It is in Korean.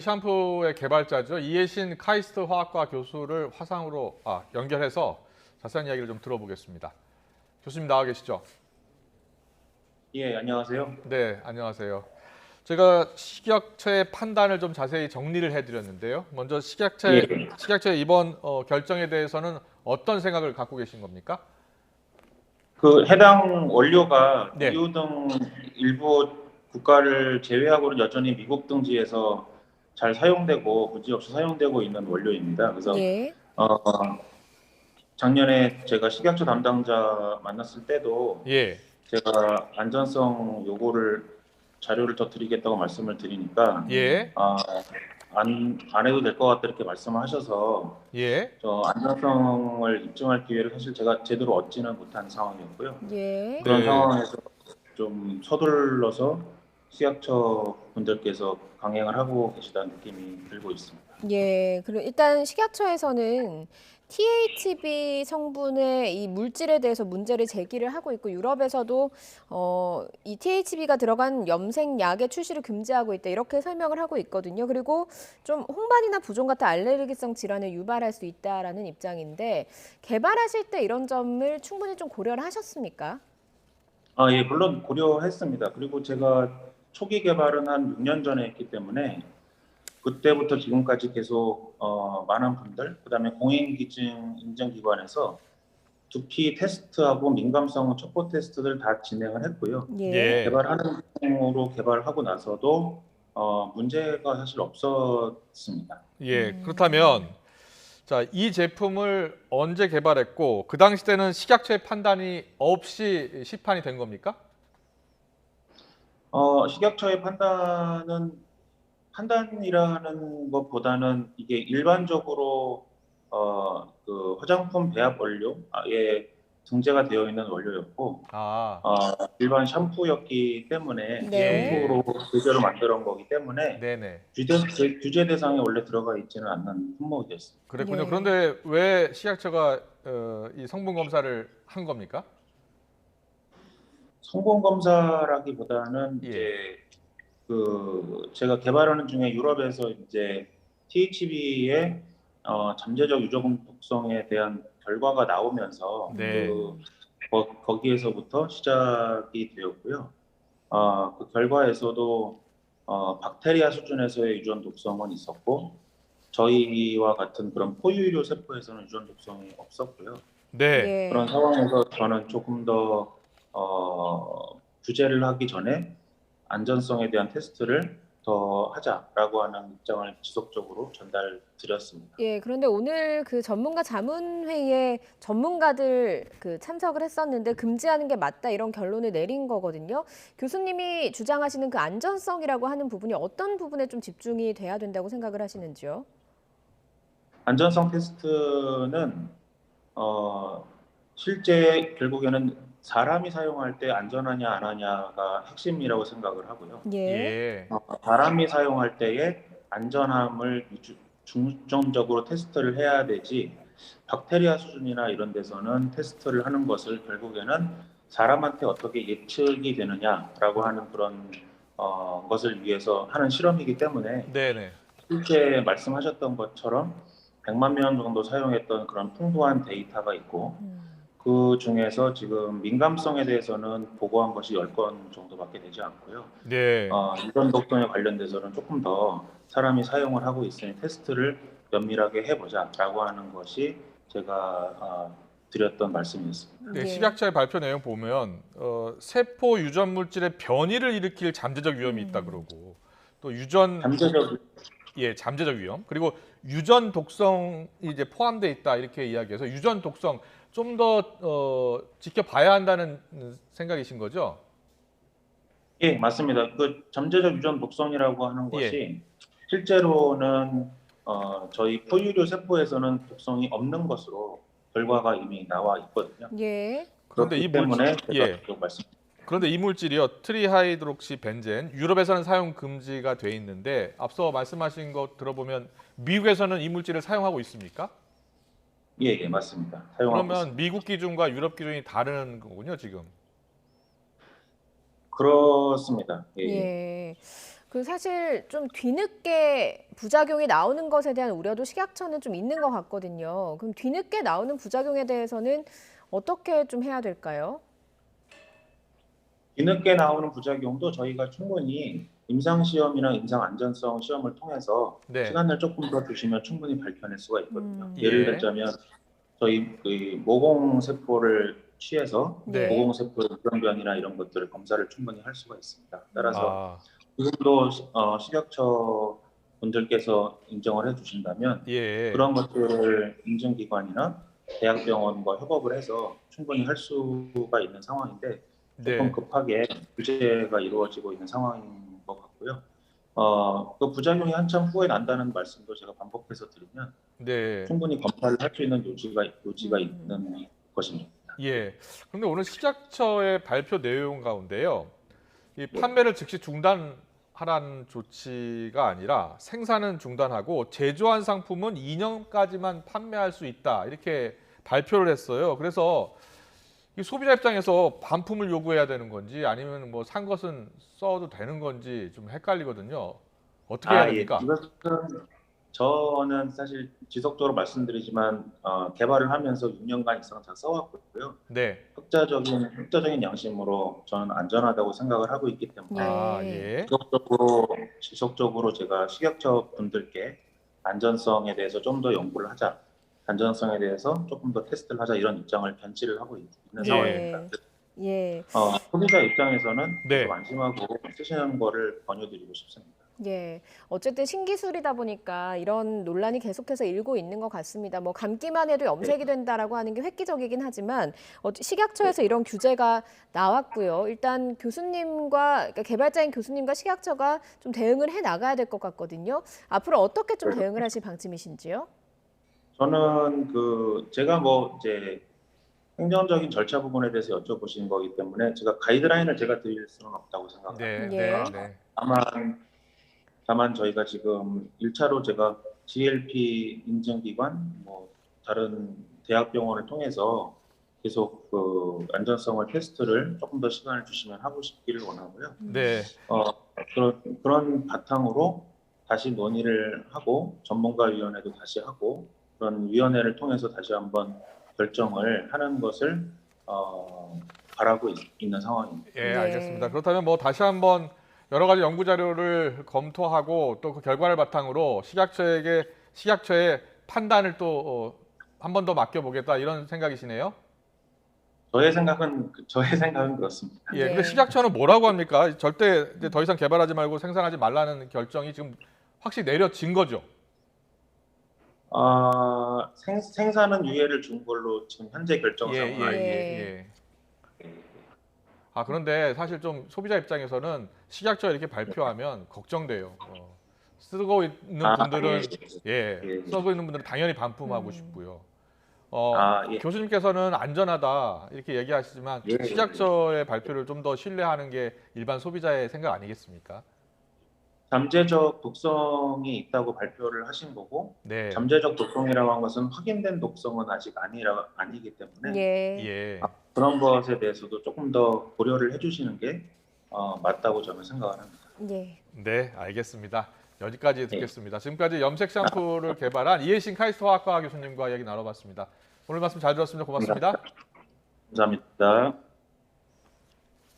샴푸의 개발자죠. 이해신 카이스트 화학과 교수를 화상으로 연결해서 자세한 이야기를 좀 들어보겠습니다. 교수님 나와 계시죠? 예, 안녕하세요. 네, 안녕하세요. 제가 식약처의 판단을 좀 자세히 정리를 해드렸는데요. 먼저 예, 식약처의 이번 결정에 대해서는 어떤 생각을 갖고 계신 겁니까? 그 해당 원료가 네, EU 등 일부 국가를 제외하고는 여전히 미국 등지에서 잘 사용되고 문제없이 사용되고 있는 원료입니다. 그래서 예, 어, 작년에 제가 식약처 담당자 만났을 때도 예, 제가 안전성 요구를 자료를 더 드리겠다고 말씀을 드리니까 예, 아, 안 해도 될 것 같다 이렇게 말씀하셔서 예, 저 안전성을 입증할 기회를 사실 제가 제대로 얻지는 못한 상황이었고요. 예, 그런 네, 상황에서 좀 서둘러서 식약처 분들께서 강행을 하고 계시다는 느낌이 들고 있습니다. 예. 그리고 일단 식약처에서는 THB 성분의 이 물질에 대해서 문제를 제기를 하고 있고 유럽에서도 이 THB가 들어간 염색약의 출시를 금지하고 있다 이렇게 설명을 하고 있거든요. 그리고 좀 홍반이나 부종 같은 알레르기성 질환을 유발할 수 있다라는 입장인데 개발하실 때 이런 점을 충분히 좀 고려를 하셨습니까? 예, 물론 고려했습니다. 그리고 제가 초기 개발은 한 6년 전에 했기 때문에 그때부터 지금까지 계속 많은 분들, 그다음에 공인기증 인증기관에서 두피 테스트하고 민감성 촉보 테스트를 다 진행을 했고요. 예. 예. 개발하는 중으로 개발하고 나서도 문제가 사실 없었습니다. 예. 음. 그렇다면 자, 이 제품을 언제 개발했고 그 당시 때는 식약처의 판단이 없이 시판이 된 겁니까? 식약처의 판단이라는 것보다는 이게 일반적으로 그 화장품 배합 원료에 등재가 되어 있는 원료였고 아, 일반 샴푸였기 때문에 네. 예. 샴푸로 제대로 만들어 온 거기 때문에 네네. 규제 대상에 원래 들어가 있지는 않는 품목이었습니다. 그랬군요. 예. 그런데 왜 식약처가 이 성분 검사를 한 겁니까? 성분 검사라기보다는 예. 이제 그 제가 개발하는 중에 유럽에서 이제 THB의 잠재적 유전 독성에 대한 결과가 나오면서 네. 거기에서부터 시작이 되었고요. 그 결과에서도 박테리아 수준에서의 유전 독성은 있었고 저희와 같은 그런 포유류 세포에서는 유전 독성이 없었고요. 네. 그런 예. 상황에서 저는 조금 더 규제를 하기 전에 안전성에 대한 테스트를 더 하자라고 하는 입장을 지속적으로 전달드렸습니다. 예, 그런데 오늘 그 전문가 자문회의에 전문가들 그 참석을 했었는데 금지하는 게 맞다 이런 결론을 내린 거거든요. 교수님이 주장하시는 그 안전성이라고 하는 부분이 어떤 부분에 좀 집중이 돼야 된다고 생각을 하시는지요? 안전성 테스트는 어, 실제 결국에는 사람이 사용할 때 안전하냐 안 하냐가 핵심이라고 생각을 하고요. 예. 예. 사람이 사용할 때의 안전함을 중점적으로 테스트를 해야 되지 박테리아 수준이나 이런 데서는 테스트를 하는 것을 결국에는 사람한테 어떻게 예측이 되느냐라고 하는 그런 것을 위해서 하는 실험이기 때문에 네네. 실제 말씀하셨던 것처럼 100만 명 정도 사용했던 그런 풍부한 데이터가 있고 그 중에서 지금 민감성에 대해서는 보고한 것이 10건 정도밖에 되지 않고요. 네. 유전 독성에 관련돼서는 조금 더 사람이 사용을 하고 있으니 테스트를 면밀하게 해보자라고 하는 것이 제가 드렸던 말씀이었습니다. 네, 예. 식약처의 발표 내용 보면 세포 유전 물질의 변이를 일으킬 잠재적 위험이 있다 음. 그러고 또 유전 잠재적 잠재적 위험 그리고 유전 독성이 이제 포함되어 있다 이렇게 이야기해서 유전 독성 좀 더 지켜봐야 한다는 생각이신 거죠? 예, 맞습니다. 그 잠재적 유전 독성이라고 하는 예. 것이 실제로는 저희 포유류 세포에서는 독성이 없는 것으로 결과가 이미 나와 있거든요. 예. 그런데 그렇기 때문에 제가 예. 계속 말씀. 그런데 이 물질이요 트리하이드록시 벤젠 유럽에서는 사용 금지가 돼 있는데 앞서 말씀하신 거 들어보면 미국에서는 이 물질을 사용하고 있습니까? 예, 예, 맞습니다. 사용하고 그러면 있습니다. 미국 기준과 유럽 기준이 다른 거군요 지금. 그렇습니다. 예, 예. 예. 그 사실 좀 뒤늦게 부작용이 나오는 것에 대한 우려도 식약처는 좀 있는 것 같거든요. 그럼 뒤늦게 나오는 부작용에 대해서는 어떻게 좀 해야 될까요? 뒤늦게 나오는 부작용도 저희가 충분히 임상시험이나 임상안전성 시험을 통해서 네. 시간을 조금 더 주시면 충분히 밝혀낼 수가 있거든요. 예. 예를 들자면 저희 그 모공세포를 취해서 네. 모공세포의 유병변이나 이런 것들을 검사를 충분히 할 수가 있습니다. 따라서 아, 지금도 식약처 분들께서 인정을 해주신다면 예. 그런 것들을 인증기관이나 대학병원과 협업을 해서 충분히 할 수가 있는 상황인데 조금 네. 급하게 규제가 이루어지고 있는 상황인 것 같고요. 그 부작용이 한참 후에 난다는 말씀도 제가 반복해서 드리면 네. 충분히 검사를 할 수 있는 요지가 있는 것입니다. 예. 그런데 오늘 식약처의 발표 내용 가운데요. 이 판매를 즉시 중단하라는 조치가 아니라 생산은 중단하고 제조한 상품은 2년까지만 판매할 수 있다. 이렇게 발표를 했어요. 그래서 이 소비자 입장에서 반품을 요구해야 되는 건지 아니면 뭐 산 것은 써도 되는 건지 좀 헷갈리거든요. 어떻게 해야 됩니까? 예. 이것은 저는 사실 지속적으로 말씀드리지만 개발을 하면서 6년간 이상 다 써왔고요. 네. 흑자적인 양심으로 저는 안전하다고 생각을 하고 있기 때문에 아, 네. 예. 지속적으로 제가 식약처 분들께 안전성에 대해서 좀 더 연구를 하자, 안전성에 대해서 조금 더 테스트를 하자 이런 입장을 변치를 하고 있는 예. 상황입니다. 예. 소비자 입장에서는 네. 계속 안심하고 쓰시는 거를 권유드리고 싶습니다. 예. 어쨌든 신기술이다 보니까 이런 논란이 계속해서 일고 있는 것 같습니다. 뭐 감기만 해도 염색이 된다라고 하는 게 획기적이긴 하지만 식약처에서 이런 규제가 나왔고요. 일단 그러니까 개발자인 교수님과 식약처가 좀 대응을 해 나가야 될 것 같거든요. 앞으로 어떻게 좀 대응을 하실 방침이신지요? 저는 제가 이제 행정적인 절차 부분에 대해서 여쭤보신 거기 때문에 제가 가이드라인을 제가 드릴 수는 없다고 생각합니다. 네. 예. 네. 네. 다만 저희가 지금 1차로 제가 GLP 인증기관, 다른 대학병원을 통해서 계속 안전성을 테스트를 조금 더 시간을 주시면 하고 싶기를 원하고요. 네. 그런 바탕으로 다시 논의를 하고 전문가위원회도 다시 하고 그런 위원회를 통해서 다시 한번 결정을 하는 것을 바라고 있는 상황입니다. 예, 네. 알겠습니다. 그렇다면 뭐 다시 한번 여러 가지 연구 자료를 검토하고 또 그 결과를 바탕으로 식약처의 판단을 또 한 번 더 맡겨보겠다 이런 생각이시네요. 저의 생각은 그렇습니다. 예, 네. 근데 식약처는 뭐라고 합니까? 절대 이제 더 이상 개발하지 말고 생산하지 말라는 결정이 지금 확실히 내려진 거죠. 생산은 유예를 준 걸로 지금 현재 결정상은 알고 예. 아, 그런데 사실 좀 소비자 입장에서는 식약처 이렇게 발표하면 걱정돼요. 쓰고 있는 분들은 쓰고 있는 분들은 당연히 반품하고 싶고요. 예. 교수님께서는 안전하다 이렇게 얘기하시지만 예. 식약처의 발표를 좀 더 신뢰하는 게 일반 소비자의 생각 아니겠습니까? 잠재적 독성이 있다고 발표를 하신 거고 네. 잠재적 독성이라고 한 것은 확인된 독성은 아직 아니기 때문에 예. 예. 그런 것에 대해서도 조금 더 고려를 해주시는 게 맞다고 저는 생각을 합니다. 예. 네, 알겠습니다. 여기까지 듣겠습니다. 지금까지 염색 샴푸를 개발한 이해신 카이스트 화학과 교수님과 이야기 나눠봤습니다. 오늘 말씀 잘 들었습니다. 고맙습니다. 감사합니다.